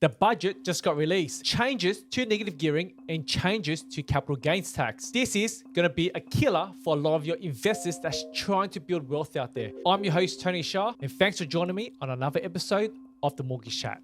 The budget just got released. Changes to negative gearing and changes to capital gains tax. This is going to be a killer for a lot of your investors that's trying to build wealth out there. I'm your host, Tony Shah, and thanks for joining me on another episode of the Mortgage Chat.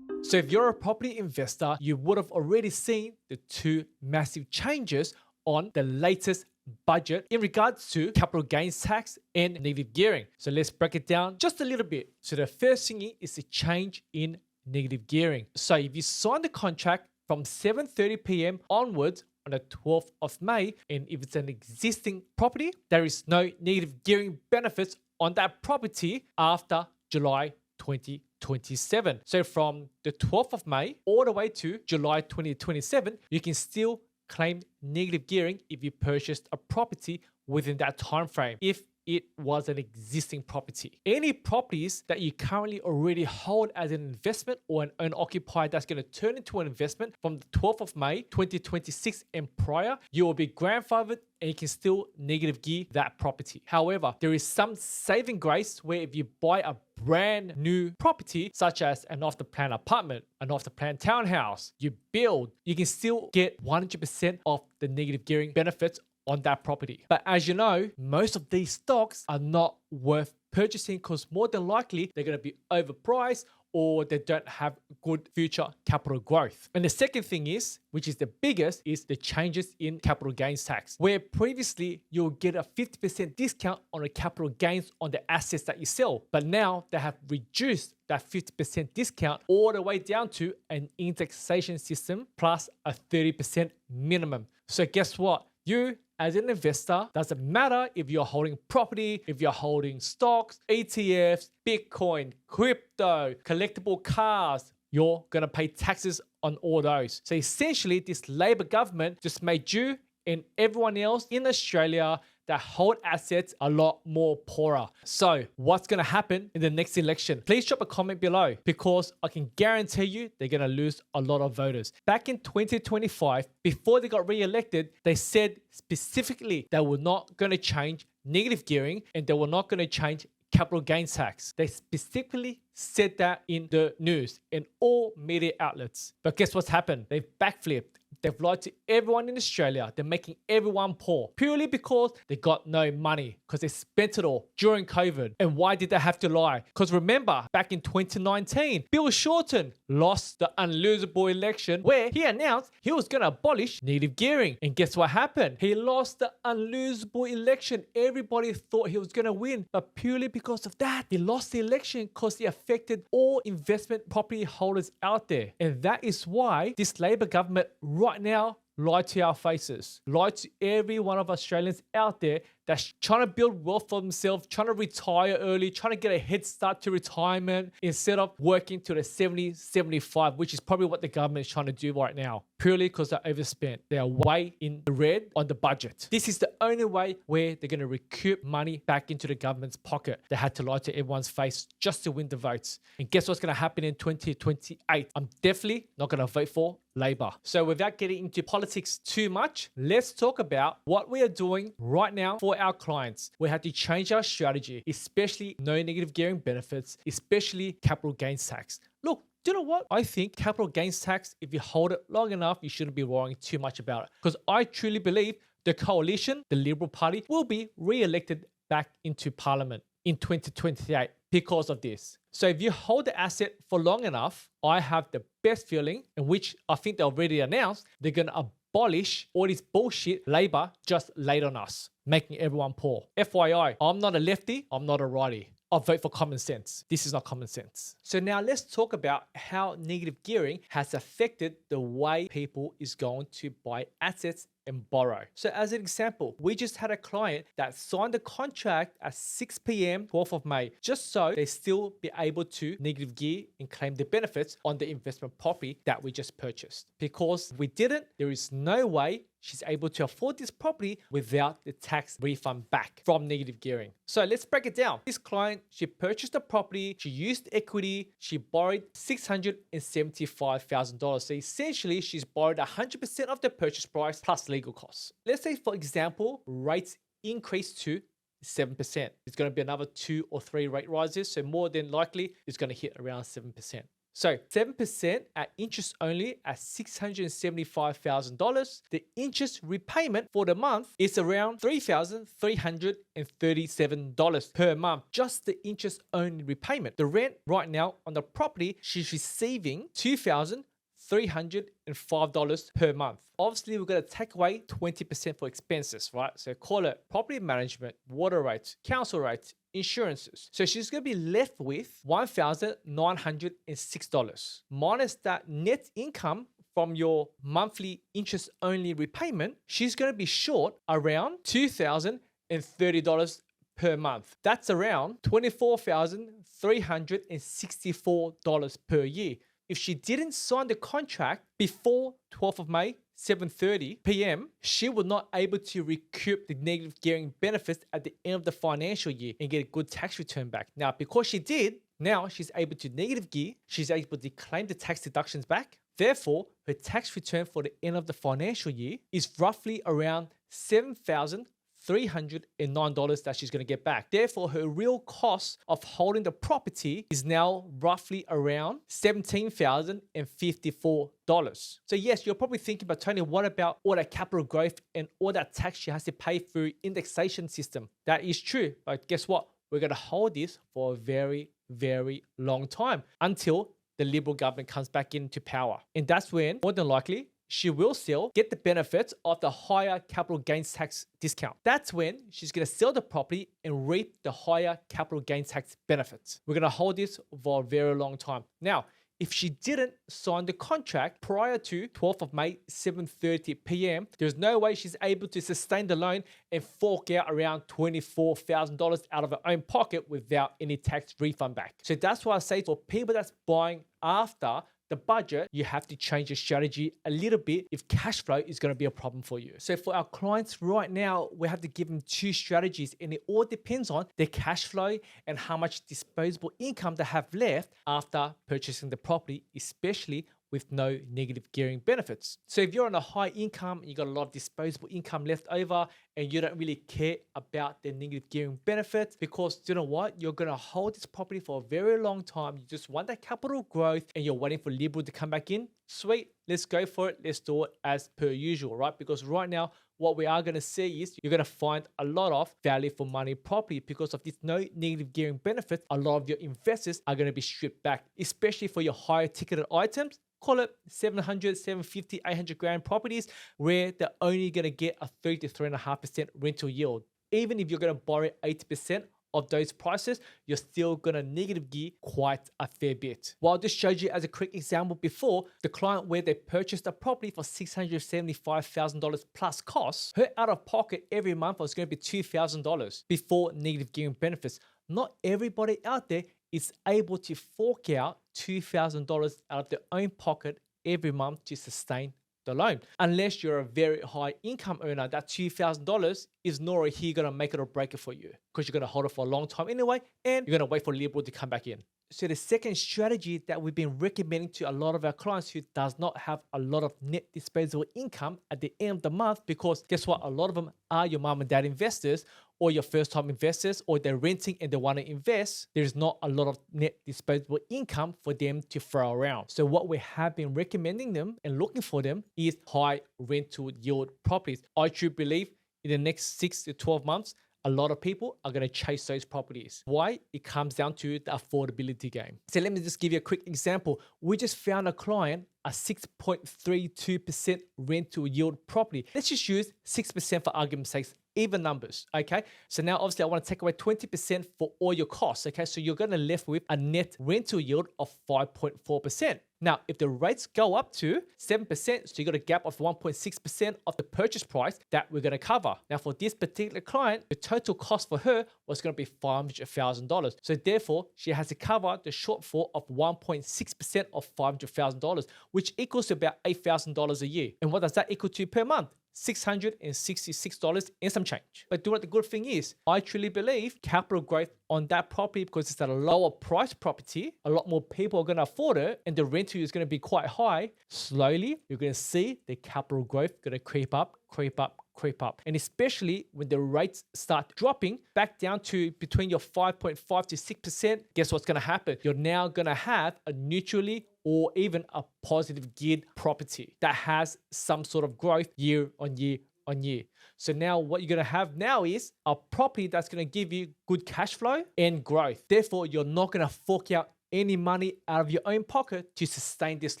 So if you're a property investor, you would have already seen the two massive changes on the latest budget in regards to capital gains tax and negative gearing. So let's break it down just a little bit. So the first thing is a change in negative gearing. So if you sign the contract from 7:30 p.m. onwards on the 12th of May, and if it's an existing property, there is no negative gearing benefits on that property after July 2027. So from the 12th of May all the way to July 2027, you can still claim negative gearing if you purchased a property within that time frame, if it was an existing property. Any properties that you currently already hold as an investment or an owner-occupied that's going to turn into an investment from the 12th of May 2026 and prior, you will be grandfathered and you can still negative gear that property. However, there is some saving grace where if you buy a brand new property, such as an off-the-plan apartment, an off-the-plan townhouse, you build, you can still get 100% of the negative gearing benefits on that property. But as you know, most of these stocks are not worth purchasing because more than likely they're going to be overpriced or they don't have good future capital growth. And the second thing is, which is the biggest, is the changes in capital gains tax, where previously you'll get a 50% discount on the capital gains on the assets that you sell. But now they have reduced that 50% discount all the way down to an indexation system plus a 30% minimum. So guess what? You as an investor, doesn't matter if you're holding property, if you're holding stocks, ETFs, Bitcoin, crypto, collectible cars, you're going to pay taxes on all those. So essentially, this Labor government just made you and everyone else in Australia that hold assets a lot more poorer. So what's going to happen in the next election? Please drop a comment below because I can guarantee you they're going to lose a lot of voters. Back in 2025, before they got re-elected, they said specifically they were not going to change negative gearing and they were not going to change capital gains tax. They specifically said that in the news and all media outlets. But guess what's happened? They've backflipped. They've lied to everyone in Australia. They're making everyone poor purely because they got no money because they spent it all during COVID. And why did they have to lie? Because remember, back in 2019, Bill Shorten lost the unlosable election where he announced he was going to abolish negative gearing. And guess what happened? He lost the unlosable election. Everybody thought he was going to win, but purely because of that, he lost the election because he affected all investment property holders out there. And that is why this Labor government right now lie to our faces, lie to every one of Australians out there that's trying to build wealth for themselves, trying to retire early, trying to get a head start to retirement instead of working to the 70, 75, which is probably what the government is trying to do right now, purely because they're overspent. They are way in the red on the budget. This is the only way where they're going to recoup money back into the government's pocket. They had to lie to everyone's face just to win the votes. And guess what's going to happen in 2028? I'm definitely not going to vote for Labor. So without getting into politics too much, let's talk about what we are doing right now for our clients. We have to change our strategy, especially no negative gearing benefits, especially capital gains tax. Look, do you know what? I think capital gains tax, if you hold it long enough, you shouldn't be worrying too much about it. Because I truly believe the coalition, the Liberal Party, will be re-elected back into Parliament in 2028 because of this. So if you hold the asset for long enough, I have the best feeling, in which I think they already announced, they're going to abolish all this bullshit Labor just laid on us, making everyone poor. FYI, I'm not a lefty, I'm not a righty. I vote for common sense. This is not common sense. So now let's talk about how negative gearing has affected the way people is going to buy assets and borrow. So as an example, we just had a client that signed a contract at 6 p.m. 12th of May, just so they still be able to negative gear and claim the benefits on the investment property that we just purchased. Because if we didn't, there is no way she's able to afford this property without the tax refund back from negative gearing. So let's break it down. This client, she purchased a property, she used equity, she borrowed $675,000. So essentially, she's borrowed 100% of the purchase price plus legal costs. Let's say, for example, rates increase to 7%. It's going to be another 2 or 3 rate rises. So more than likely, it's going to hit around 7%. So 7% at interest only at $675,000. The interest repayment for the month is around $3,337 per month. Just the interest only repayment. The rent right now on the property, she's receiving $2,305 per month. Obviously, we're going to take away 20% for expenses, right? So call it property management, water rates, council rates, insurances. So she's going to be left with $1,906 minus that net income from your monthly interest only repayment. She's going to be short around $2,030 per month. That's around $24,364 per year. If she didn't sign the contract before 12th of May, 7:30 p.m., she would not able to recoup the negative gearing benefits at the end of the financial year and get a good tax return back. Now, because she did, now she's able to negative gear, she's able to claim the tax deductions back. Therefore, her tax return for the end of the financial year is roughly around $7,309 that she's going to get back. Therefore, her real cost of holding the property is now roughly around $17,054. So yes, you're probably thinking, but Tony, what about all that capital growth and all that tax she has to pay through indexation system? That is true, but guess what? We're going to hold this for a very, very long time until the Liberal government comes back into power. And that's when, more than likely, she will still get the benefits of the higher capital gains tax discount. That's when she's going to sell the property and reap the higher capital gains tax benefits. We're going to hold this for a very long time. Now, if she didn't sign the contract prior to 12th of May, 7:30 p.m., there's no way she's able to sustain the loan and fork out around $24,000 out of her own pocket without any tax refund back. So that's why I say for people that's buying after the budget, you have to change your strategy a little bit if cash flow is going to be a problem for you. So for our clients right now, we have to give them 2 strategies, and it all depends on their cash flow and how much disposable income they have left after purchasing the property, especially with no negative gearing benefits. So if you're on a high income and you got a lot of disposable income left over and you don't really care about the negative gearing benefits, because you know what? You're going to hold this property for a very long time. You just want that capital growth and you're waiting for Liberal to come back in. Sweet, let's go for it. Let's do it as per usual, right? Because right now, what we are going to see is you're going to find a lot of value for money property because of this no negative gearing benefits. A lot of your investors are going to be stripped back, especially for your higher ticketed items. Call it 700, 750, 800 grand properties where they're only going to get a 3 to 3.5% rental yield. Even if you're going to borrow 80% of those prices, you're still going to negative gear quite a fair bit. Well, I just showed you as a quick example before, the client where they purchased a property for $675,000 plus costs, her out of pocket every month was going to be $2,000 before negative gearing benefits. Not everybody out there is able to fork out $2,000 out of their own pocket every month to sustain the loan. Unless you're a very high income earner, that $2,000 is nowhere here going to make it or break it for you because you're going to hold it for a long time anyway, and you're going to wait for Liberal to come back in. So the second strategy that we've been recommending to a lot of our clients who does not have a lot of net disposable income at the end of the month, because guess what? A lot of them are your mom and dad investors or your first time investors, or they're renting and they want to invest. There's not a lot of net disposable income for them to throw around. So what we have been recommending them and looking for them is high rental yield properties. I truly believe in the next 6 to 12 months, a lot of people are going to chase those properties. Why? It comes down to the affordability game. So let me just give you a quick example. We just found a client a 6.32% rental yield property. Let's just use 6% for argument's sake, even numbers, okay? So now obviously I want to take away 20% for all your costs, okay? So you're going to left with a net rental yield of 5.4%. Now, if the rates go up to 7%, so you got a gap of 1.6% of the purchase price that we're going to cover. Now, for this particular client, the total cost for her was going to be $500,000. So therefore, she has to cover the shortfall of 1.6% of $500,000, which equals to about $8,000 a year. And what does that equal to per month? $666 and some change. But do what the good thing is, I truly believe capital growth on that property, because it's at a lower price property, a lot more people are going to afford it, and the rental is going to be quite high. Slowly, you're going to see the capital growth going to creep up creep up, creep up. And especially when the rates start dropping back down to between your 5.5 to 6%, guess what's going to happen? You're now going to have a neutrally or even a positive geared property that has some sort of growth year on year on year. So now what you're going to have now is a property that's going to give you good cash flow and growth. Therefore, you're not going to fork out any money out of your own pocket to sustain this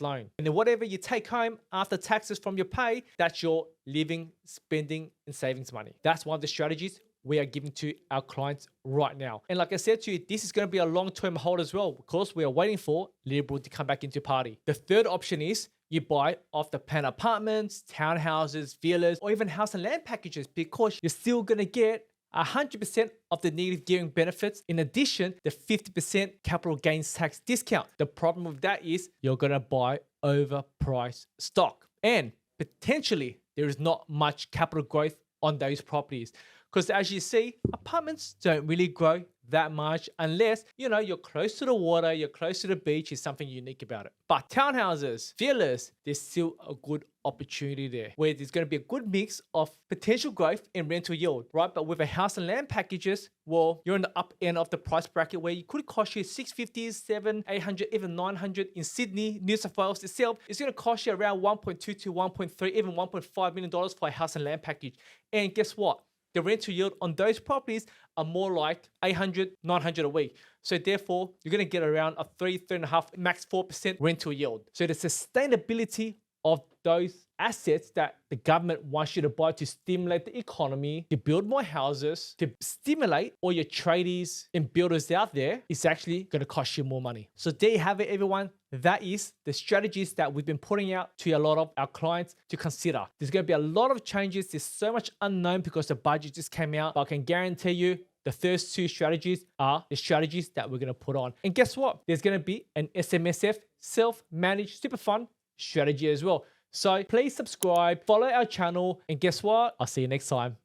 loan. And then whatever you take home after taxes from your pay, that's your living, spending, and savings money. That's one of the strategies we are giving to our clients right now. And like I said to you, this is going to be a long-term hold as well, because we are waiting for Liberal to come back into party. The third option is you buy off the plan apartments, townhouses, villas, or even house and land packages, because you're still going to get 100% of the negative gearing benefits. In addition, the 50% capital gains tax discount. The problem with that is you're going to buy overpriced stock. And potentially, there is not much capital growth on those properties. Because as you see, apartments don't really grow that much unless, you're close to the water, you're close to the beach, is something unique about it. But townhouses, villas, there's still a good opportunity there where there's going to be a good mix of potential growth and rental yield, right? But with a house and land packages, well, you're in the up end of the price bracket where it could cost you 650, 700, 800, even 900 in Sydney, New South Wales itself. It's going to cost you around 1.2 to 1.3, even $1.5 million for a house and land package. And guess what? The rental yield on those properties are more like 800, 900 a week. So therefore, you're going to get around a 3.5, max 4% rental yield. So the sustainability of those assets that the government wants you to buy to stimulate the economy, to build more houses, to stimulate all your tradies and builders out there, is actually going to cost you more money. So there you have it, everyone. That is the strategies that we've been putting out to a lot of our clients to consider. There's going to be a lot of changes. There's so much unknown because the budget just came out. But I can guarantee you the first two strategies are the strategies that we're going to put on. And guess what? There's going to be an SMSF, self-managed super fund strategy as well. So please subscribe, follow our channel, and guess what? I'll see you next time.